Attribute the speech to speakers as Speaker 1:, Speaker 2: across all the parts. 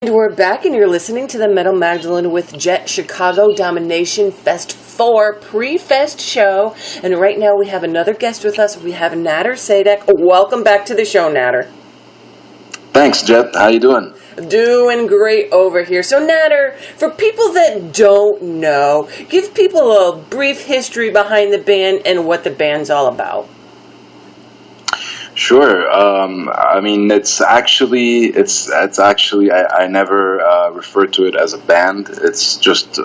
Speaker 1: And we're back, and you're listening to the Metal Magdalene with Jet Chicago Domination Fest 4 pre-fest show. And right now we have another guest with us. We have Nader Sadek. Welcome back to the show, Nader.
Speaker 2: Thanks, Jet. How you doing?
Speaker 1: Doing great over here. So, Nader, for people that don't know, give people a brief history behind the band and what the band's all about.
Speaker 2: Sure. I mean, it's actually I never refer to it as a band. It's just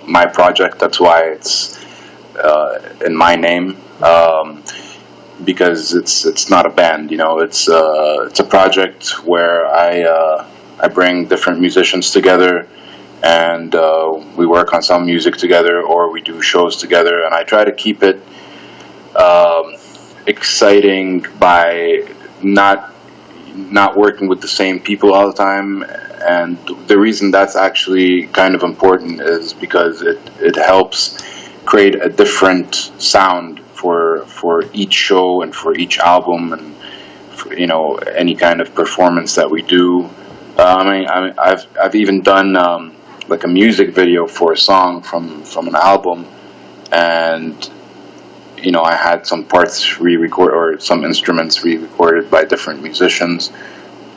Speaker 2: my project. That's why it's in my name, because it's not a band. You know, it's a project where I bring different musicians together, and we work on some music together, or we do shows together, and I try to keep it exciting by not working with the same people all the time. And the reason that's actually kind of important is because it helps create a different sound for each show and for each album, and for, you know, any kind of performance that we do. I've even done like a music video for a song from an album, and you know, I had some parts re-recorded, or some instruments re-recorded by different musicians,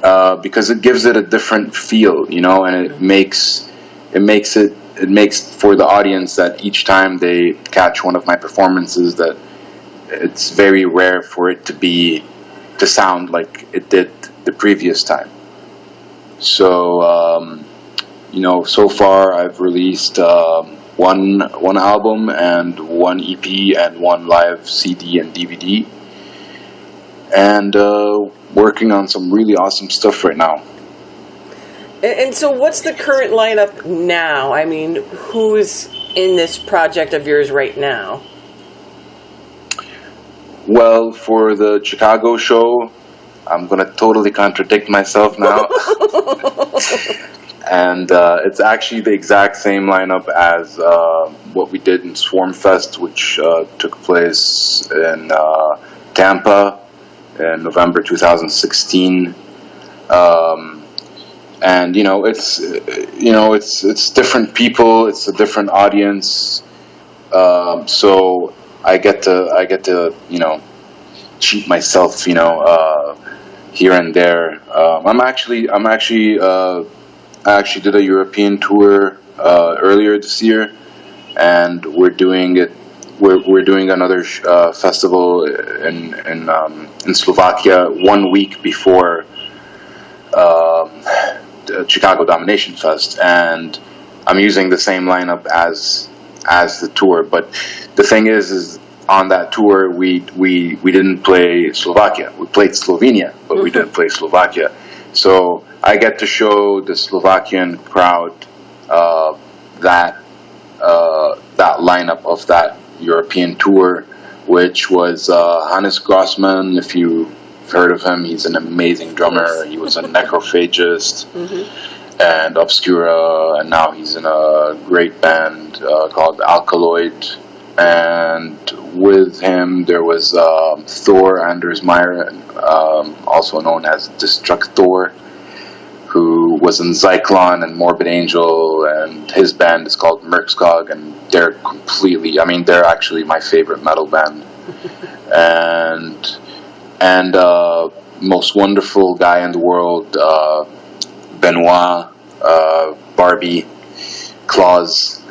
Speaker 2: because it gives it a different feel, you know, and it makes for the audience that each time they catch one of my performances, that it's very rare for it to sound like it did the previous time. So, you know, so far I've released one album and one EP and one live CD and DVD, and working on some really awesome stuff right now.
Speaker 1: And so what's the current lineup now? I mean, who's in this project of yours right now?
Speaker 2: Well, for the Chicago show, I'm going to totally contradict myself now. And it's actually the exact same lineup as what we did in Swarm Fest, which took place in Tampa in November 2016. And you know, it's different people, it's a different audience. So I get to you know, cheat myself, you know, here and there. I actually did a European tour earlier this year, and we're doing another festival in Slovakia 1 week before the Chicago Domination Fest, and I'm using the same lineup as the tour. But the thing is on that tour we didn't play Slovakia. We played Slovenia, but we didn't play Slovakia. So I get to show the Slovakian crowd that lineup of that European tour, which was Hannes Grossman. If you've heard of him, he's an amazing drummer. He was a Necrophagist and Obscura, and now he's in a great band called Alkaloid. And with him there was Thor Anders Meyer, also known as Destructor, who was in Zyklon and Morbid Angel, and his band is called Merkskog, and they're actually my favorite metal band. and most wonderful guy in the world, Benoit Barbie Claus.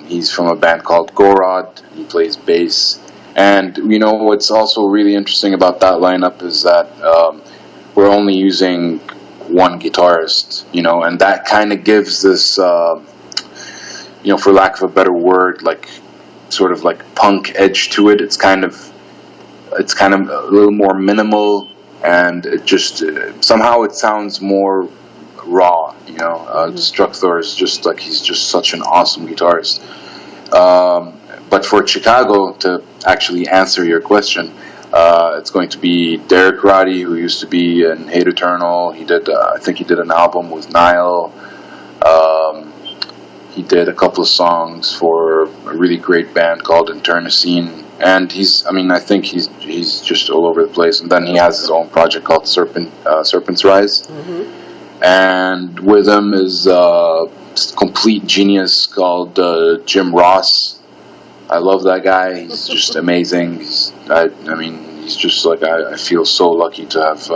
Speaker 2: He's from a band called Gorod. He plays bass. And you know what's also really interesting about that lineup is that we're only using one guitarist, you know, and that kind of gives this, you know, for lack of a better word, like sort of like punk edge to it. It's kind of a little more minimal, and it just somehow it sounds more raw, you know. Destructor is just like, he's just such an awesome guitarist. But for Chicago, to actually answer your question, it's going to be Derek Roddy, who used to be in Hate Eternal. He did, I think he did an album with Nile. He did a couple of songs for a really great band called Internecine. And I think he's just all over the place. And then he has his own project called Serpent's Rise. and with him is a complete genius called Jim Ross. I love that guy. He's just amazing. I mean, he's just like, I feel so lucky to have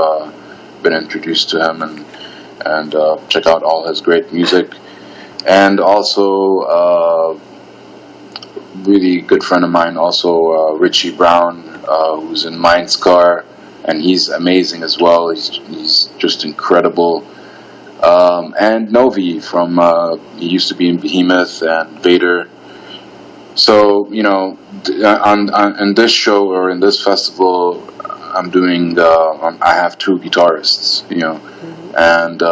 Speaker 2: been introduced to him and check out all his great music. And also, really good friend of mine, also Richie Brown, who's in Mindscar, and he's amazing as well. He's just incredible. And Novi from he used to be in Behemoth and Vader. So, you know, in this show or in this festival, I'm doing. I have two guitarists, you know, and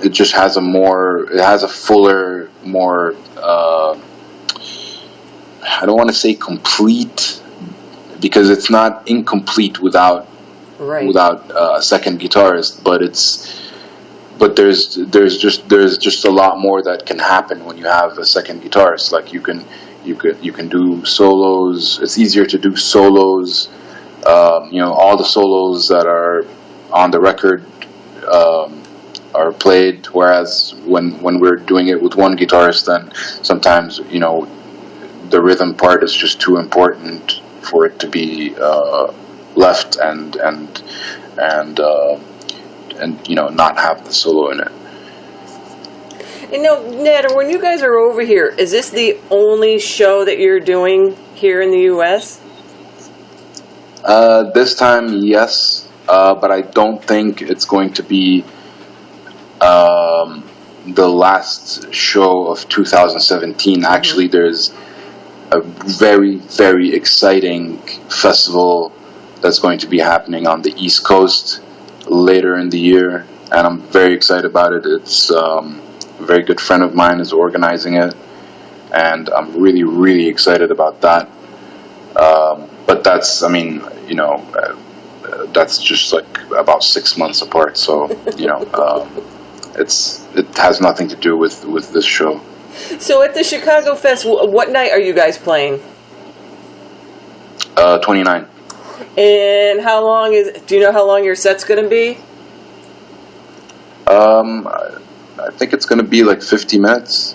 Speaker 2: it just has a fuller, more. I don't want to say complete, because it's not incomplete without a second guitarist, but there's just a lot more that can happen when you have a second guitarist. Like you can do solos. It's easier to do solos. You know, all the solos that are on the record are played, whereas when we're doing it with one guitarist, then sometimes, you know, the rhythm part is just too important for it to be left and you know, not have the solo in it.
Speaker 1: And now, Nader, when you guys are over here, is this the only show that you're doing here in the U.S.?
Speaker 2: This time, yes, but I don't think it's going to be the last show of 2017. Actually, there's a very, very exciting festival that's going to be happening on the East Coast later in the year, and I'm very excited about it. It's a very good friend of mine is organizing it, and I'm really, really excited about that. But that's, I mean, you know, that's just like about 6 months apart, so, you know, it has nothing to do with this show.
Speaker 1: So at the Chicago Fest, what night are you guys playing?
Speaker 2: 29.
Speaker 1: And do you know how long your set's going to be?
Speaker 2: I think it's going to be like 50 minutes.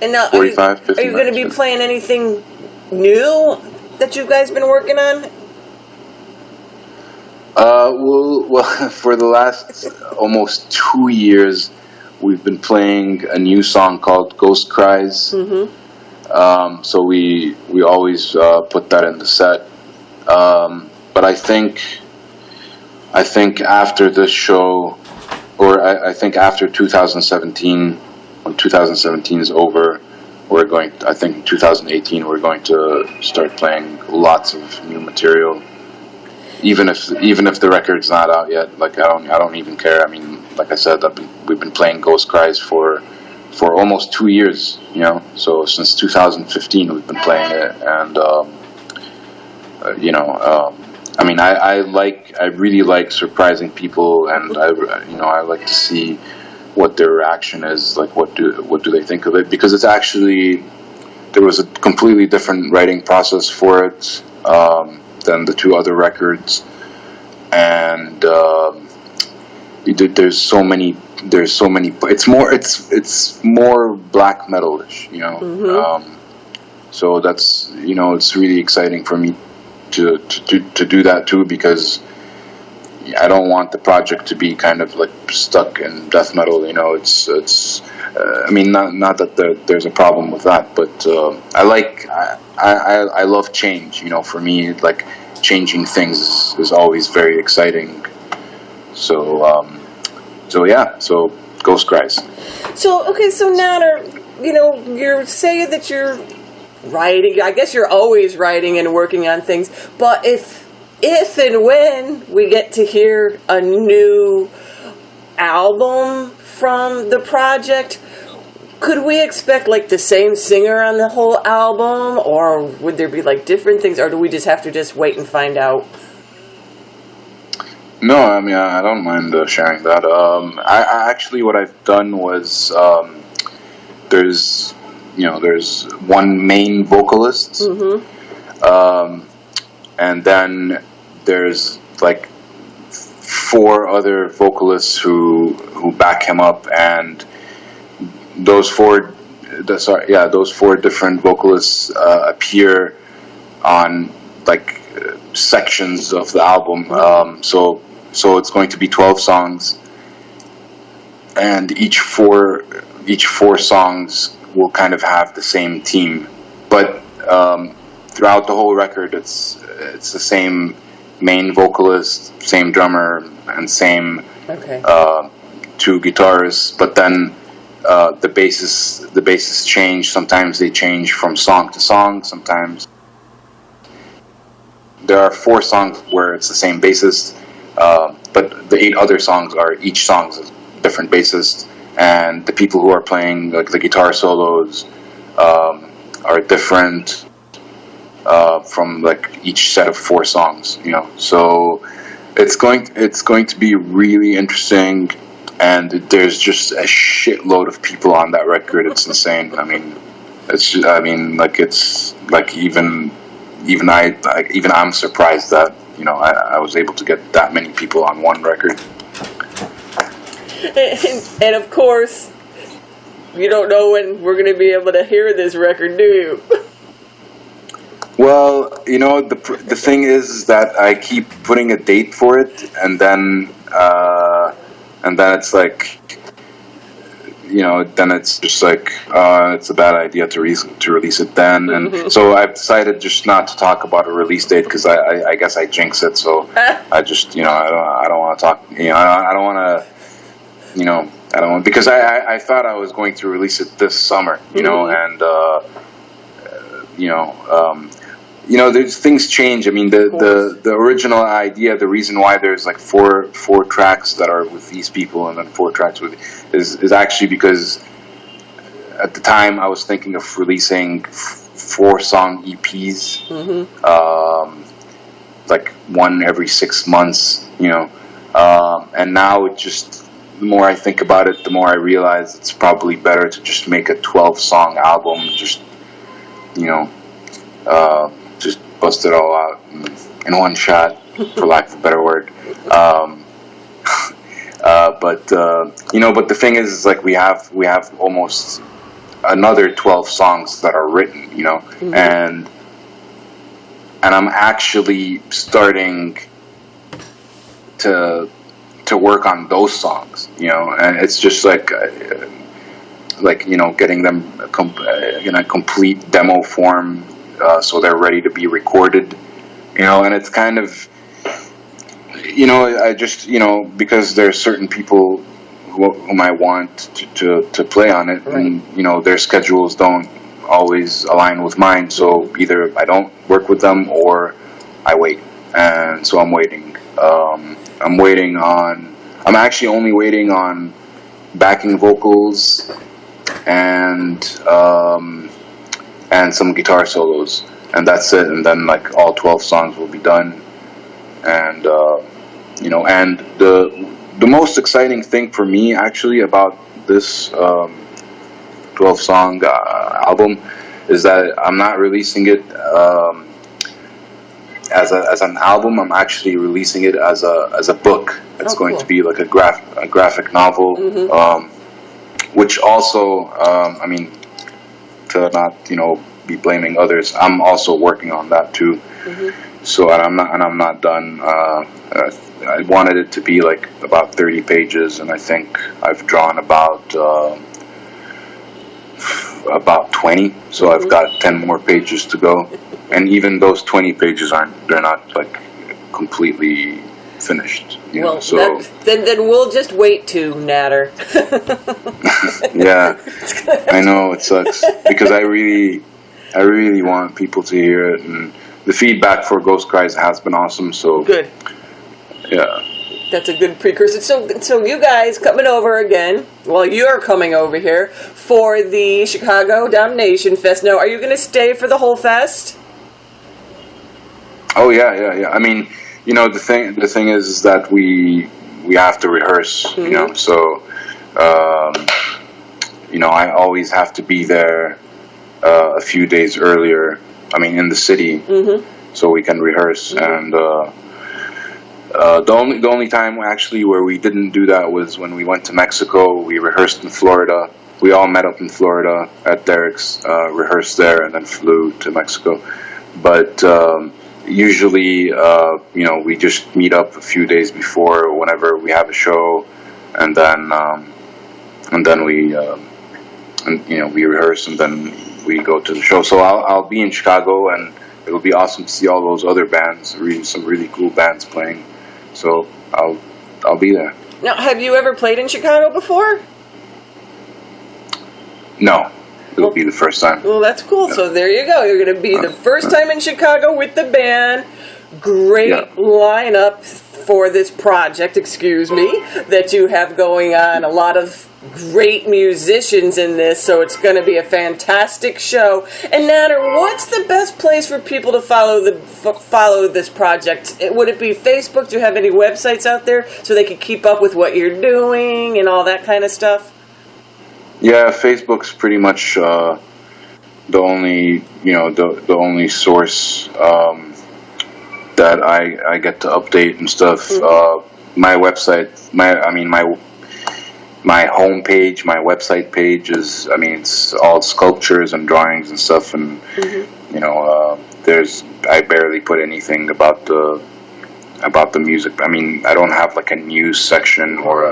Speaker 1: And now,
Speaker 2: 45, 50 minutes.
Speaker 1: Are you going to be playing anything new that you guys been working on?
Speaker 2: Well, for the last almost 2 years, we've been playing a new song called Ghost Cries. Mm-hmm. So we always put that in the set. But I think after this show, or I think after 2017, when 2017 is over, I think in 2018 we're going to start playing lots of new material. Even if the record's not out yet, like I don't even care. I mean, like I said, we've been playing Ghost Cries for almost 2 years, you know. So since 2015 we've been playing it, and you know, I mean, I really like surprising people, and I like to see what their reaction is, like what do they think of it, because it's actually, there was a completely different writing process for it than the two other records, and there's so many. It's more black metalish, you know. Mm-hmm. So that's, you know, it's really exciting for me to do that too, because I don't want the project to be kind of like stuck in death metal, you know. It's I mean, not that there's a problem with that, but I love change, you know. For me, like, changing things is always very exciting. So yeah, so Ghost Cries. So
Speaker 1: Nader, you know, you're saying that you're writing. I guess you're always writing and working on things, but if and when we get to hear a new album from the project, could we expect like the same singer on the whole album, or would there be like different things, or do we just have to just wait and find out?
Speaker 2: No, I mean, I don't mind sharing that. I actually, what I've done was, there's one main vocalist, mm-hmm. And then there's like 4 other vocalists who back him up, and those 4 different vocalists appear on like sections of the album. So it's going to be 12 songs, and each four songs will kind of have the same theme, but throughout the whole record, it's the same main vocalist, same drummer, and same 2 guitarists. But then the bassists change. Sometimes they change from song to song. Sometimes there are 4 songs where it's the same bassist, but the 8 other songs are each song's a different bassist, and the people who are playing like the guitar solos are different from like each set of 4 songs, you know. So it's going to be really interesting, and there's just a shitload of people on that record. It's insane. I mean, it's even I'm surprised that, you know, I was able to get that many people on one record.
Speaker 1: And of course, you don't know when we're going to be able to hear this record, do you?
Speaker 2: Well, you know, the thing is that I keep putting a date for it, and then it's like, you know, then it's just like it's a bad idea to release it then, and so I've decided just not to talk about a release date, because I guess I jinx it. So I just, you know, I don't want to talk. You know, I don't want to. You know, I don't want, because I thought I was going to release it this summer. You know, and you know, there's things change. I mean, the original idea, the reason why there's like four tracks that are with these people and then 4 tracks with is actually because at the time I was thinking of releasing 4-song EPs, like one every 6 months, you know, and now it just, the more I think about it, the more I realize it's probably better to just make a 12-song album, just, you know, just bust it all out in one shot, for lack of a better word. But you know, but the thing is like we have almost another 12 songs that are written, you know, and I'm actually starting to work on those songs, you know, and it's just like you know, getting them in a complete demo form, so they're ready to be recorded, you know. And it's kind of, you know, I just, you know, because there's certain people whom I want to play on it, and you know, their schedules don't always align with mine, so either I don't work with them or I wait, and so I'm waiting. I'm actually only waiting on backing vocals and some guitar solos, and that's it. And then like all 12 songs will be done. And you know, and the most exciting thing for me actually about this 12-song album is that I'm not releasing it as an album. I'm actually releasing it as a book. It's going to be like a graphic novel, which also, I mean, to not, you know, be blaming others, I'm also working on that too. So I'm not done. I wanted it to be like about 30 pages, and I think I've drawn about 20. So I've got 10 more pages to go. And even those 20 pages they're not like completely finished, you know. So
Speaker 1: then we'll just wait to Nader.
Speaker 2: Yeah, I know it sucks, because I really want people to hear it, and the feedback for Ghost Cries has been awesome. So
Speaker 1: good.
Speaker 2: Yeah.
Speaker 1: That's a good precursor. So you guys coming over again? Well, you're coming over here for the Chicago Domination Fest. Now, are you going to stay for the whole fest?
Speaker 2: Oh yeah. I mean, you know, the thing is that we have to rehearse, you know. So, you know, I always have to be there a few days earlier. I mean, in the city, so we can rehearse. And The only time actually where we didn't do that was when we went to Mexico. We rehearsed in Florida. We all met up in Florida at Derek's, rehearsed there, and then flew to Mexico. But usually, we just meet up a few days before, whenever we have a show, and then we rehearse, and then we go to the show. So I'll be in Chicago, and it'll be awesome to see all those other bands, some really cool bands playing. So I'll be there.
Speaker 1: Now, have you ever played in Chicago before?
Speaker 2: No, it'll be the first time.
Speaker 1: Well, that's cool. So there you go. You're going to be the first time in Chicago with the band. Great lineup for this project, that you have going on. A lot of great musicians in this, so it's going to be a fantastic show. And Nader, what's the best place for people to follow this project? Would it be Facebook? Do you have any websites out there so they can keep up with what you're doing and all that kind of stuff?
Speaker 2: Yeah, Facebook's pretty much the only source that I get to update and stuff. My website, my homepage, my website page is, it's all sculptures and drawings and stuff, and I barely put anything about the music. I don't have like a news section or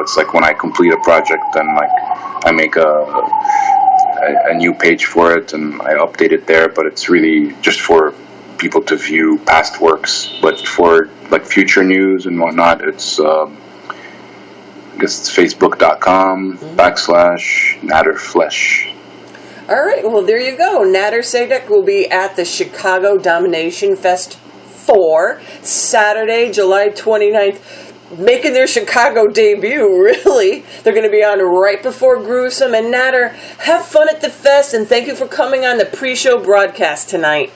Speaker 2: it's like when I complete a project, then like I make a new page for it and I update it there, but it's really just for people to view past works. But for like future news and whatnot, it's I guess it's facebook.com /NaderFlesh.
Speaker 1: All right, well, there you go. Nader Sadek will be at the Chicago Domination Fest 4, Saturday, July 29th, making their Chicago debut, really. They're going to be on right before Gruesome. And Nader, have fun at the fest, and thank you for coming on the pre-show broadcast tonight.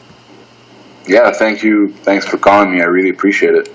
Speaker 2: Yeah, thank you. Thanks for calling me. I really appreciate it.